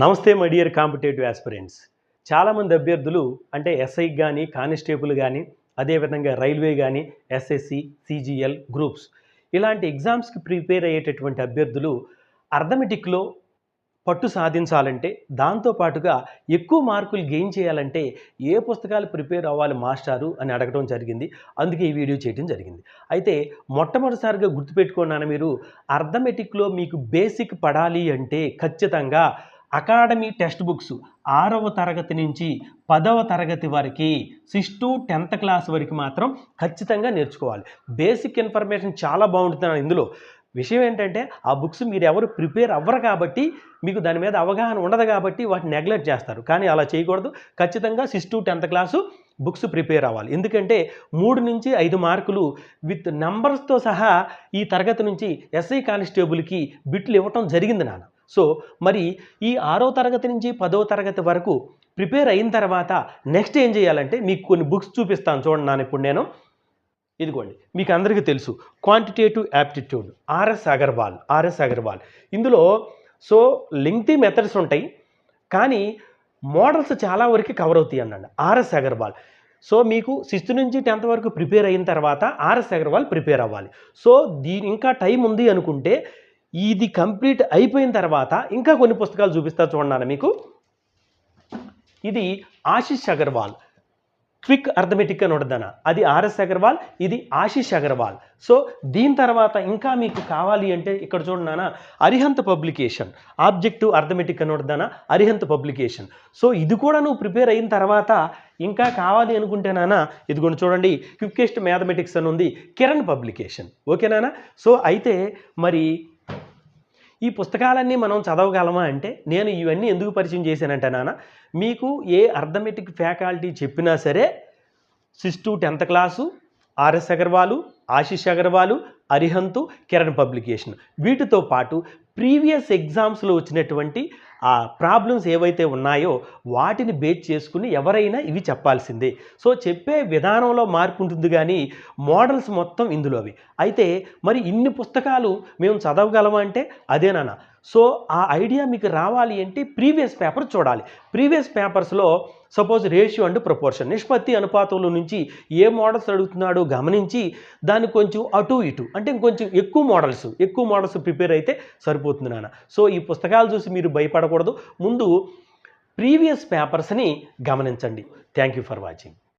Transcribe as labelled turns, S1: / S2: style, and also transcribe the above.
S1: నమస్తే my dear competitive aspirants. చాలామంది అభ్యర్థులు అంటే ఎస్ఐకి కానీ కానిస్టేబుల్ కానీ అదేవిధంగా రైల్వే కానీ ఎస్ఎస్సి సిజిఎల్ గ్రూప్స్ ఇలాంటి ఎగ్జామ్స్కి ప్రిపేర్ అయ్యేటటువంటి అభ్యర్థులు అర్థమెటిక్లో పట్టు సాధించాలంటే దాంతోపాటుగా ఎక్కువ మార్కులు గెయిన్ చేయాలంటే ఏ పుస్తకాలు ప్రిపేర్ అవ్వాలి మాస్టారు అని అడగడం జరిగింది. అందుకే ఈ వీడియో చేయడం జరిగింది. అయితే మొట్టమొదటిసారిగా గుర్తుపెట్టుకున్నాను, మీరు అర్థమెటిక్లో మీకు బేసిక్ పడాలి అంటే ఖచ్చితంగా అకాడమీ టెక్స్ట్ బుక్స్ 6వ తరగతి నుంచి 10వ తరగతి వరకు 6 to 10th క్లాస్ వరకు మాత్రం ఖచ్చితంగా నేర్చుకోవాలి. బేసిక్ ఇన్ఫర్మేషన్ చాలా బాగుంటుంది. ఇందులో విషయం ఏంటంటే ఆ బుక్స్ మీరు ఎవరు ప్రిపేర్ అవ్వరు కాబట్టి మీకు దాని మీద అవగాహన ఉండదు కాబట్టి వాటిని నెగ్లెక్ట్ చేస్తారు. కానీ అలా చేయకూడదు. ఖచ్చితంగా 6 to 10th class books prepare అవ్వాలి. ఎందుకంటే 3 నుంచి 5 మార్కులు విత్ నంబర్స్తో సహా ఈ తరగతి నుంచి ఎస్ఐ కానిస్టేబుల్కి బిట్లు ఇవ్వటం జరిగింది నాన్న. సో మరి ఈ 6వ తరగతి నుంచి 10వ తరగతి వరకు ప్రిపేర్ అయిన తర్వాత నెక్స్ట్ ఏం చేయాలంటే మీకు కొన్ని బుక్స్ చూపిస్తాను చూడండి నాన్న. ఇప్పుడు నేను ఇదిగోండి, మీకు అందరికీ తెలుసు క్వాంటిటేటివ్ యాప్టిట్యూడ్ ఆర్ఎస్ అగర్వాల్. ఇందులో సో లెంగ్తీ మెథడ్స్ ఉంటాయి కానీ మోడల్స్ చాలా వరకు కవర్ అవుతాయి అన్నాడు ఆర్ఎస్ అగర్వాల్. సో మీకు 6th నుంచి 10th వరకు ప్రిపేర్ అయిన తర్వాత ఆర్ఎస్ అగర్వాల్ ప్రిపేర్ అవ్వాలి. సో ఇంకా టైం ఉంది అనుకుంటే ఇది కంప్లీట్ అయిపోయిన తర్వాత ఇంకా కొన్ని పుస్తకాలు చూపిస్తా చూడండి మీకు. ఇది ఆశిష్ అగర్వాల్ క్విక్ అర్థమెటిక్ అని ఉండదన, అది ఆర్ఎస్ అగర్వాల్, ఇది ఆశిష్ అగర్వాల్. సో దీని తర్వాత ఇంకా మీకు కావాలి అంటే ఇక్కడ చూడండి, అరిహంత్ పబ్లికేషన్ ఆబ్జెక్టివ్ అర్థమెటిక్ అని ఉండదన, అరిహంత్ పబ్లికేషన్. సో ఇది కూడా నువ్వు ప్రిపేర్ అయిన తర్వాత ఇంకా కావాలి అనుకుంటే ఇదిగోండి చూడండి, క్వికెస్ట్ మ్యాథమెటిక్స్ అని ఉంది, కిరణ్ పబ్లికేషన్. ఓకేనా? సో అయితే మరి ఈ పుస్తకాలన్నీ మనం చదవగలమా అంటే నేను ఇవన్నీ ఎందుకు పరిచయం చేశానంటే మీకు ఏ అర్థమెటిక్ ఫ్యాకల్టీ చెప్పినా సరే 6 to 10th class RS Agarwal, Ashish Agarwal, Arihant, Kiran publication, వీటితో పాటు ప్రీవియస్ ఎగ్జామ్స్లో వచ్చినటువంటి ఆ ప్రాబ్లమ్స్ ఏవైతే ఉన్నాయో వాటిని బేస్ చేసుకుని ఎవరైనా ఇవి చెప్పాల్సిందే. సో చెప్పే విధానంలో మార్పు ఉంటుంది కానీ మోడల్స్ మొత్తం ఇందులో అవి. అయితే మరి ఇన్ని పుస్తకాలు మేము చదవగలమా అంటే అదేనా. సో ఆ ఐడియా మీకు రావాలి అంటే ప్రీవియస్ పేపర్ చూడాలి. ప్రీవియస్ పేపర్స్లో సపోజ్ రేషియో అండ్ ప్రపోర్షన్ నిష్పత్తి అనుపాతంలో నుంచి ఏ మోడల్స్ అడుగుతున్నాడో గమనించి దాన్ని కొంచెం అటు ఇటు అంటే ఇంకొంచెం ఎక్కువ మోడల్స్ ప్రిపేర్ అయితే సరిపోతుంది నాన్న. సో ఈ పుస్తకాలు చూసి మీరు భయపడకూడదు. ముందు ప్రీవియస్ పేపర్స్ని గమనించండి. Thank you for watching.